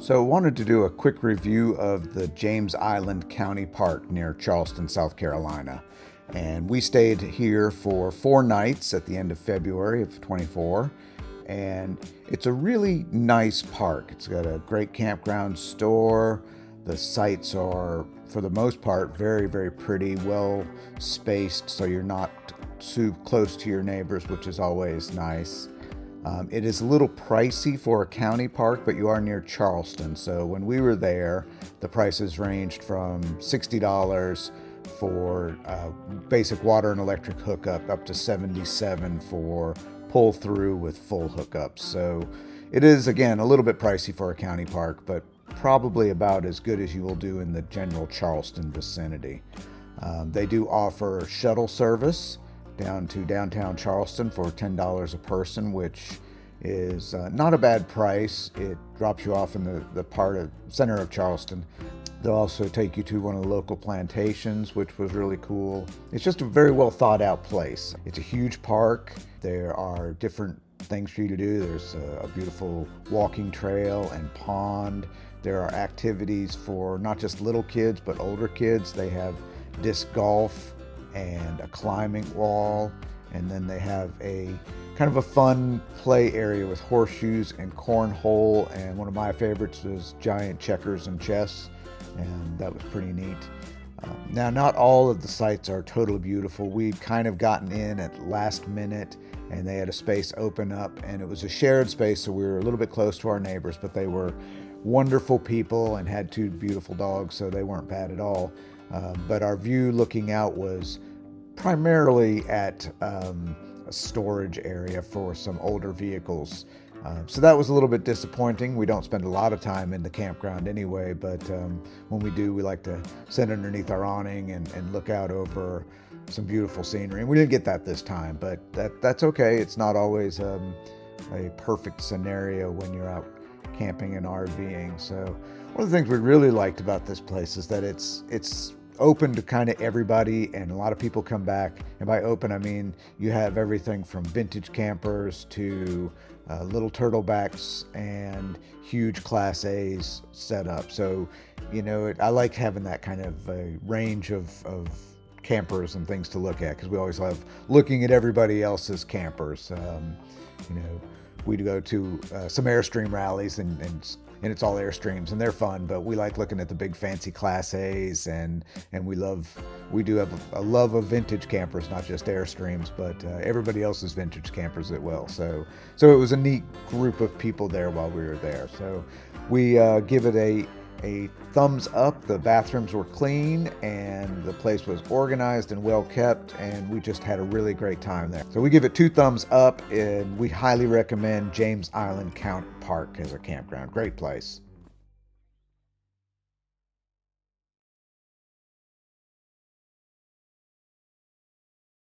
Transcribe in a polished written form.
So I wanted to do a quick review of the James Island County Park near Charleston, South Carolina. And we stayed here for 4 nights at the end of February of 24. And it's a really nice park. It's got a great campground store. The sites are, for the most part, very, very pretty, well spaced, so you're not too close to your neighbors, which is always nice. It is a little pricey for a county park, but you are near Charleston. So when we were there, the prices ranged from $60 for basic water and electric hookup up to $77 for pull through with full hookups. So it is, again, a little bit pricey for a county park, but probably about as good as you will do in the general Charleston vicinity. They do offer shuttle service down to downtown Charleston for $10 a person, which is not a bad price. It drops you off in the part of center of Charleston. They'll also take you to one of the local plantations, which was really cool. It's just a very well thought out place. It's a huge park. There are different things for you to do. There's a beautiful walking trail and pond. There are activities for not just little kids, but older kids. They have disc golf and a climbing wall, and then they have a kind of a fun play area with horseshoes and cornhole, and one of my favorites was giant checkers and chess, and that was pretty neat. Now, not all of the sites are totally beautiful. We'd kind of gotten in at last minute, and they had a space open up, and it was a shared space, so we were a little bit close to our neighbors, but they were wonderful people and had two beautiful dogs, so they weren't bad at all. But our view looking out was primarily at a storage area for some older vehicles. So that was a little bit disappointing. We don't spend a lot of time in the campground anyway, but when we do, we like to sit underneath our awning and look out over some beautiful scenery. And we didn't get that this time, but that's okay. It's not always a perfect scenario when you're out camping and RVing. So one of the things we really liked about this place is that it's open to kind of everybody, and a lot of people come back. And by open, I mean you have everything from vintage campers to little turtlebacks and huge Class A's set up. So, I like having that kind of range of campers and things to look at, because we always love looking at everybody else's campers. We'd go to some Airstream rallies, and it's all Airstreams, and they're fun, but we like looking at the big fancy Class A's, and we do have a love of vintage campers, not just Airstreams, but everybody else's vintage campers as well. So it was a neat group of people there while we were there. So we give it a thumbs up. The bathrooms were clean, and the place was organized and well kept, and we just had a really great time there. So we give it 2 thumbs up, and we highly recommend James Island County Park as a campground. Great place.